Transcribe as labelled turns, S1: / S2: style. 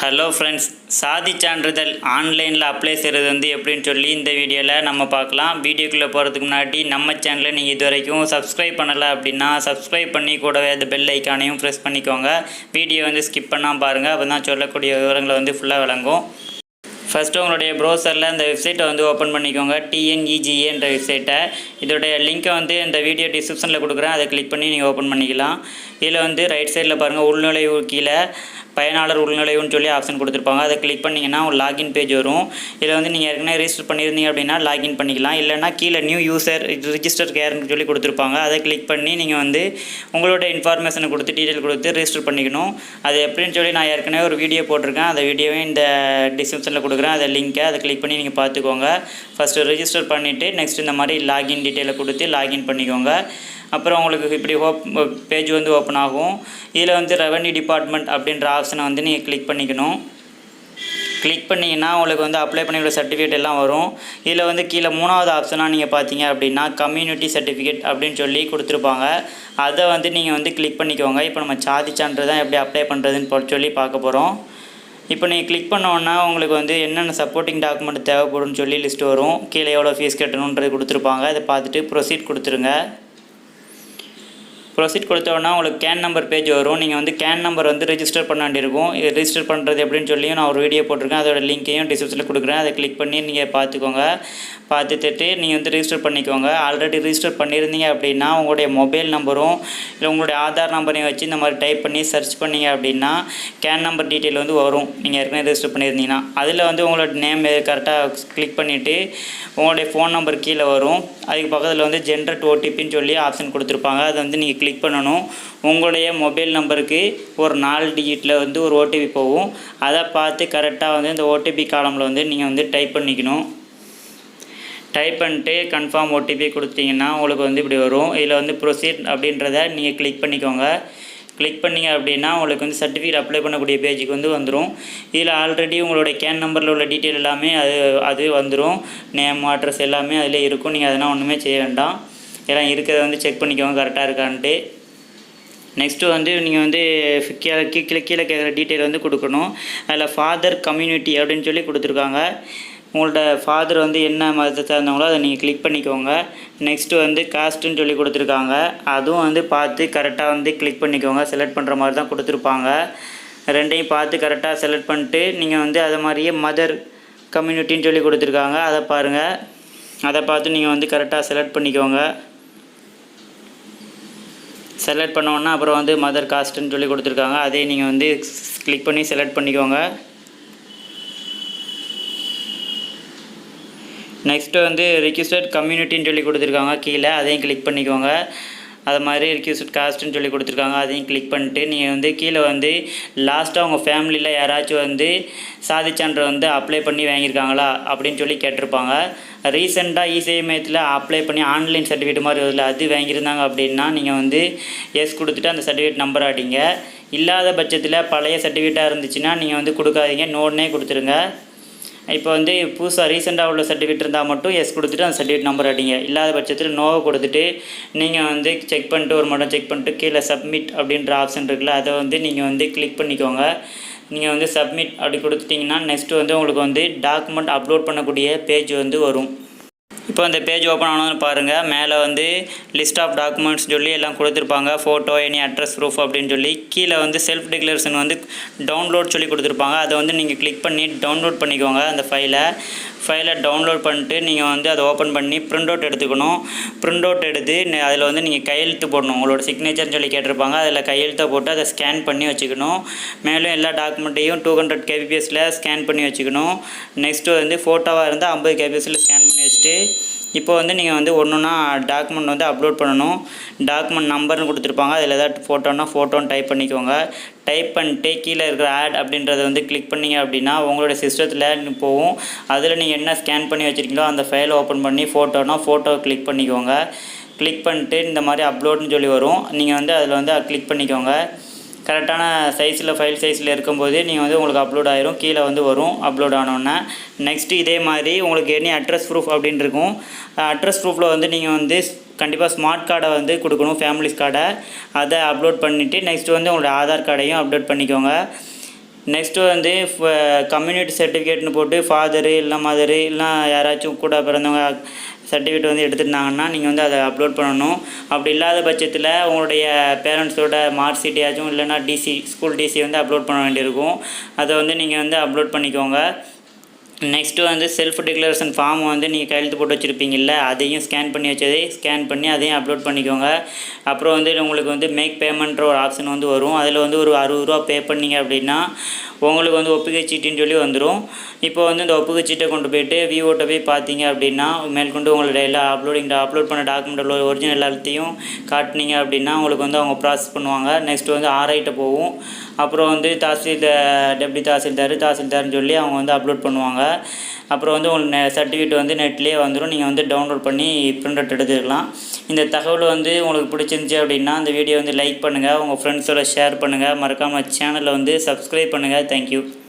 S1: Hello friends, சாதி சான்றிதழ் ஆன்லைனில் அப்ளை செய்கிறது எப்படின்னு சொல்லி இந்த வீடியோவில் நம்ம பார்க்கலாம். வீடியோக்குள்ளே போகிறதுக்கு முன்னாடி நம்ம சேனலை நீங்கள் இது வரைக்கும் சப்ஸ்கிரைப் பண்ணலை அப்படின்னா சப்ஸ்கிரைப் பண்ணி கூடவே அந்த பெல் ஐக்கானையும் ப்ரெஸ் பண்ணிக்கோங்க. வீடியோ ஸ்கிப் பண்ணாமல் பாருங்கள், அப்போ தான் சொல்லக்கூடிய விவரங்களை ஃபுல்லாக விளங்கும். ஃபஸ்ட்டு உங்களுடைய ப்ரௌசரில் இந்த வெப்சைட்டை ஓப்பன் பண்ணிக்கோங்க. TNEGA வெப்சைட்டை. இதோடைய லிங்க்கை இந்த வீடியோ டிஸ்கிரிப்ஷனில் கொடுக்குறேன், அதை கிளிக் பண்ணி நீங்கள் ஓப்பன் பண்ணிக்கலாம். இதில் ரைட் சைடில் பாருங்கள், உள்நுழைவு கீழே பயனாளர் உள்நுழைவுன்னு சொல்லி ஆப்ஷன் கொடுத்துருப்பாங்க. அதை கிளிக் பண்ணிங்கன்னா ஒரு லாகின் பேஜ் வரும். இதில் நீங்கள் ஏற்கனவே ரெஜிஸ்டர் பண்ணியிருந்தீங்க அப்படின்னா லாகின் பண்ணிக்கலாம். இல்லைனா கீழே நியூ யூசர் ரிஜிஸ்டர் கேர்னு சொல்லி கொடுத்துருப்பாங்க. அதை கிளிக் பண்ணி நீங்கள் உங்களோட இன்ஃபர்மேஷனை கொடுத்து டீட்டெயில் கொடுத்து ரெஜிஸ்டர் பண்ணிக்கணும். அது எப்படின்னு சொல்லி நான் ஏற்கனவே ஒரு வீடியோ போட்டிருக்கேன். அந்த வீடியோவே இந்த டிஸ்கிரிப்ஷனில் கொடுக்குறேன், அதை லிங்க்கை அதை கிளிக் பண்ணி நீங்கள் பார்த்துக்கோங்க. ஃபஸ்ட்டு ரெஜிஸ்டர் பண்ணிவிட்டு நெக்ஸ்ட் இந்த மாதிரி லாகின் டீட்டெயிலை கொடுத்து லாகின் பண்ணிக்கோங்க. அப்புறம் உங்களுக்கு இப்படி பேஜ் ஓப்பன் ஆகும். இதில் ரெவன்யூ டிபார்ட்மெண்ட் அப்படின்ற ஆப்ஷனை நீங்கள் கிளிக் பண்ணிக்கணும். கிளிக் பண்ணிங்கன்னா உங்களுக்கு அப்ளை பண்ணிக்கிற சர்டிஃபிகேட் எல்லாம் வரும். இதில் கீழே மூணாவது ஆப்ஷனாக நீங்கள் பார்த்தீங்க அப்படின்னா கம்யூனிட்டி சர்டிஃபிகேட் அப்படின்னு சொல்லி கொடுத்துருப்பாங்க. அதை நீங்கள் கிளிக் பண்ணிக்கோங்க. இப்போ நம்ம சாதி சான்றிதழ் தான் எப்படி அப்ளை பண்ணுறதுன்னு சொல்லி பார்க்க போகிறோம். இப்போ நீங்கள் கிளிக் பண்ணோன்னா உங்களுக்கு என்னென்ன சப்போர்ட்டிங் டாக்குமெண்ட் தேவைப்படும்னு சொல்லி லிஸ்ட் வரும். கீழே எவ்வளோ ஃபீஸ் கட்டணுன்றது கொடுத்துருப்பாங்க. அதை பார்த்துட்டு ப்ரொசீட் கொடுத்துருங்க. ப்ரொசீட் கொடுத்தோன்னா உங்களுக்கு கேன் நம்பர் பேஜ் வரும். நீங்கள் கேன் நம்பர் ரெஜிஸ்டர் பண்ண வேண்டியிருக்கும். இது ரெஜிஸ்டர் பண்ணுறது எப்படின்னு சொல்லியும் நான் ஒரு வீடியோ போட்டிருக்கேன். அதோட லிங்க்கையும் டிஸ்கிரிப்ஷனில் கொடுக்குறேன். அதை கிளிக் பண்ணி நீங்கள் பார்த்துக்கோங்க. பார்த்துட்டு நீங்கள் ரெஜிஸ்டர் பண்ணிக்கோங்க. ஆல்ரெடி ரெஜிஸ்டர் பண்ணியிருந்தீங்க அப்படின்னா உங்களுடைய மொபைல் நம்பரும் இல்லை உங்களுடைய ஆதார் நம்பரையும் வச்சு இந்த மாதிரி டைப் பண்ணி சர்ச் பண்ணிங்க அப்படின்னா கேன் நம்பர் டீட்டெயில் வரும். நீங்கள் ஏற்கனவே ரெஜிஸ்டர் பண்ணியிருந்தீங்கன்னா அதில் உங்களோட நேம் கரெக்டாக கிளிக் பண்ணிவிட்டு உங்களுடைய ஃபோன் நம்பர் கீழே வரும். அதுக்கு பக்கத்தில் ஜென்ரேட் ஓடிபின்னு சொல்லி ஆப்ஷன் கொடுத்துருப்பாங்க. அதை நீங்கள் கிளிக் பண்ணணும். உங்களுடைய மொபைல் நம்பருக்கு ஒரு 4 டிஜிட்டில் ஒரு ஓடிபி போகும். அதை பார்த்து கரெக்டாக இந்த ஓடிபி காலமில் நீங்கள் டைப் பண்ணிக்கணும். டைப் பண்ணிட்டு கன்ஃபார்ம் ஓடிபி கொடுத்தீங்கன்னா உங்களுக்கு இப்படி வரும். இதில் ப்ரொசீட் அப்படின்றத நீங்கள் கிளிக் பண்ணிக்கோங்க. கிளிக் பண்ணிங்க அப்படின்னா உங்களுக்கு சர்டிஃபிகேட் அப்ளை பண்ணக்கூடிய பேஜுக்கு வந்துடும். இதில் ஆல்ரெடி உங்களுடைய கேன் நம்பரில் உள்ள டீட்டெயில் எல்லாமே அது வந்துடும். நேம் அட்ரஸ் எல்லாமே அதில் இருக்கும். நீங்கள் அதெல்லாம் ஒன்றுமே செய்ய வேண்டாம். எல்லாம் இருக்கிறத செக் பண்ணிக்கோங்க கரெக்டாக இருக்கான்ட்டு. நெக்ஸ்ட்டு நீங்கள் கீழே கேட்குற டீட்டெயில் கொடுக்கணும். அதில் ஃபாதர் கம்யூனிட்டி அப்படின்னு சொல்லி கொடுத்துருக்காங்க. உங்களோட ஃபாதர் என்ன மதத்தை சேர்ந்தவங்களோ அதை நீங்கள் கிளிக் பண்ணிக்கோங்க. நெக்ஸ்ட்டு காஸ்ட்டுன்னு சொல்லி கொடுத்துருக்காங்க. அதுவும் பார்த்து கரெக்டாக கிளிக் பண்ணிக்கோங்க. செலக்ட் பண்ணுற மாதிரி தான் கொடுத்துருப்பாங்க. ரெண்டையும் பார்த்து கரெக்டாக செலக்ட் பண்ணிட்டு நீங்கள் அது மாதிரியே மதர் கம்யூனிட்டின்னு சொல்லி கொடுத்துருக்காங்க. அதை பாருங்கள். அதை பார்த்து நீங்கள் கரெக்டாக செலக்ட் பண்ணிக்கோங்க. செலக்ட் பண்ணோன்னா அப்புறம் மதர் காஸ்ட்டுன்னு சொல்லி கொடுத்துருக்காங்க. அதே நீங்கள் கிளிக் பண்ணி செலக்ட் பண்ணிக்கோங்க. நெக்ஸ்ட்டு ரிக்வெஸ்டட் கம்யூனிட்டின்னு சொல்லி கொடுத்துருக்காங்க கீழே. அதையும் கிளிக் பண்ணிக்கோங்க. அது மாதிரி ரிக்வெஸ்டட் காஸ்ட்டுன்னு சொல்லி கொடுத்துருக்காங்க. அதையும் கிளிக் பண்ணிட்டு நீங்கள் கீழே லாஸ்ட்டாக உங்கள் ஃபேமிலியில் யாராச்சும் சாதி சான்று அப்ளை பண்ணி வாங்கியிருக்காங்களா அப்படின்னு சொல்லி கேட்டிருப்பாங்க. ரீசெண்டாக இசேவை மையத்தில் அப்ளை பண்ணி ஆன்லைன் சர்டிஃபிகேட் மாதிரி வருதுல, அது வாங்கியிருந்தாங்க அப்படின்னா நீங்கள் எஸ் கொடுத்துட்டு அந்த சர்டிஃபிகேட் நம்பர் அடிங்க. இல்லாத பட்சத்தில் பழைய சர்டிஃபிகேட்டாக இருந்துச்சுன்னா நீங்கள் கொடுக்காதீங்க, நோட்னே கொடுத்துருங்க. இப்போ புதுசாக ரீசெண்டாக உள்ள சர்டிஃபிகேட் இருந்தால் மட்டும் எஸ் கொடுத்துட்டு அந்த சர்டிஃபிகேட் நம்பர் அடிங்க. இல்லாத பட்சத்தில் நோவை கொடுத்துட்டு நீங்கள் செக் பண்ணிட்டு ஒரு மட்டும் செக் பண்ணிட்டு கீழே சப்மிட் அப்படின்ற ஆப்ஷன் இருக்குல்ல, அதை நீங்கள் கிளிக் பண்ணிக்கோங்க. நீங்கள் சப்மிட் அப்படி கொடுத்துட்டிங்கன்னா நெக்ஸ்ட்டு உங்களுக்கு டாக்குமெண்ட் அப்லோட் பண்ணக்கூடிய பேஜ் வரும். இப்போ அந்த பேஜ் ஓப்பன் ஆனதுன்னு பாருங்கள். மேலே லிஸ்ட் ஆஃப் டாக்குமெண்ட்ஸ் சொல்லி எல்லாம் கொடுத்துருப்பாங்க. ஃபோட்டோ, எனி அட்ரஸ் ப்ரூஃப் அப்படின்னு சொல்லி. கீழே செல்ஃப் டிக்ளரேஷன் டவுன்லோட் சொல்லி கொடுத்துருப்பாங்க. அதை நீங்கள் கிளிக் பண்ணி டவுன்லோட் பண்ணிக்கோங்க. அந்த ஃபைலை டவுன்லோட் பண்ணிட்டு நீங்கள் அதை ஓப்பன் பண்ணி ப்ரிண்ட் அவுட் எடுத்துக்கணும். ப்ரிண்ட் அவுட் எடுத்து அதில் நீங்கள் கையெழுத்து போடணும். உங்களோட சிக்னேச்சர்னு சொல்லி கேட்டிருப்பாங்க. அதில் கையெழுத்தை போட்டு அதை ஸ்கேன் பண்ணி வச்சுக்கணும். மேலும் எல்லா டாக்குமெண்ட்டையும் 200 kbpsல ஸ்கேன் பண்ணி வச்சுக்கணும். நெக்ஸ்ட்டு ஃபோட்டோவாக இருந்தால் 50 kbpsல ஸ்கேன் பண்ணி வச்சுட்டு இப்போ நீங்கள் ஒன்றுனா டாக்குமெண்ட் அப்லோட் பண்ணணும். டாக்குமெண்ட் நம்பர்னு கொடுத்துருப்பாங்க. அதில் ஏதாவது ஃபோட்டோன்னு டைப் பண்ணிக்கோங்க. டைப் பண்ணிட்டு கீழே இருக்கிற ஆட் அப்படின்றத கிளிக் பண்ணிங்க அப்படின்னா உங்களோட சிஸ்டத்தில் போகும். அதில் நீங்கள் என்ன ஸ்கேன் பண்ணி வச்சுருக்கீங்களோ அந்த ஃபைலை ஓப்பன் பண்ணி ஃபோட்டோ கிளிக் பண்ணிக்கோங்க. கிளிக் பண்ணிட்டு இந்த மாதிரி அப்லோட்னு சொல்லி வரும். நீங்கள் அதில் கிளிக் பண்ணிக்கோங்க. கரெக்டான ஃபைல் சைஸில் இருக்கும்போது நீங்கள் உங்களுக்கு அப்லோட் ஆயிரும். கீழே வரும் அப்லோட் ஆனோன்னே. நெக்ஸ்ட்டு இதே மாதிரி உங்களுக்கு எனி அட்ரஸ் ப்ரூஃப் அப்படின்னு இருக்கும். அட்ரஸ் ப்ரூஃபில் நீங்கள் கண்டிப்பாக ஸ்மார்ட் கார்டை கொடுக்கணும், ஃபேமிலிஸ் கார்டை. அதை அப்லோட் பண்ணிவிட்டு நெக்ஸ்ட்டு உங்களோட ஆதார் கார்டையும் அப்லோட் பண்ணிக்கோங்க. நெக்ஸ்ட்டு வந்து கம்யூனிட்டி சர்டிஃபிகேட்னு போட்டு ஃபாதரு இல்லை மதரு இல்லைனா யாராச்சும் கூட பிறந்தவங்க சர்டிஃபிகேட் வந்து எடுத்துருந்தாங்கன்னா நீங்கள் வந்து அதை அப்லோட் பண்ணணும். அப்படி இல்லாத பட்சத்தில் உங்களுடைய பேரண்ட்ஸோட மார்க் ஷீட்டையாச்சும் இல்லைனா ஸ்கூல் டிசி வந்து அப்லோட் பண்ண வேண்டியிருக்கும். அதை வந்து நீங்கள் வந்து அப்லோட் பண்ணிக்கோங்க. நெக்ஸ்ட்டு வந்து செல்ஃப் டிக்ளரேஷன் ஃபார்ம் வந்து நீங்கள் கையெழுத்து போட்டு வச்சுருப்பீங்கள்ல, அதையும் ஸ்கேன் பண்ணி அதையும் அப்லோட் பண்ணிக்கோங்க. அப்புறம் வந்து உங்களுக்கு வந்து மேக் பேமெண்ட்ற ஒரு ஆப்ஷன் வந்து வரும். அதில் வந்து ஒரு ₹60 பே பண்ணிங்க அப்படின்னா உங்களுக்கு வந்து ஒப்புகை சீட்டுன்னு சொல்லி வந்துடும். இப்போ வந்து இந்த ஒப்புகை சீட்டை கொண்டு போய்ட்டு விஓட்ட போய் பார்த்தீங்க அப்படின்னா மேற்கொண்டு உங்களுடைய எல்லா அப்லோட் பண்ண டாக்குமெண்ட் ஒரிஜினல் எல்லாத்தையும் காட்டினீங்க அப்படின்னா உங்களுக்கு வந்து அவங்க ப்ராசஸ் பண்ணுவாங்க. நெக்ஸ்ட்டு வந்து ஆர்ஐட்ட போகும். அப்புறம் வந்து டெப்டி தாசில்தார்னு சொல்லி அவங்க வந்து அப்லோட் பண்ணுவாங்க. அப்புறம் வந்து உங்களுக்கு சர்டிஃபிகேட் வந்து நெட்லேயே வந்துடும். நீங்கள் வந்து டவுன்லோட் பண்ணி பிரிண்ட் அவுட் எடுத்துக்கலாம். இந்த தகவல் வந்து உங்களுக்கு பிடிச்சிருந்துச்சி அப்படின்னா அந்த வீடியோ வந்து லைக் பண்ணுங்கள், உங்கள் ஃப்ரெண்ட்ஸோட ஷேர் பண்ணுங்கள். மறக்காமல் சேனலை வந்து சப்ஸ்கிரைப் பண்ணுங்கள். தேங்க்யூ.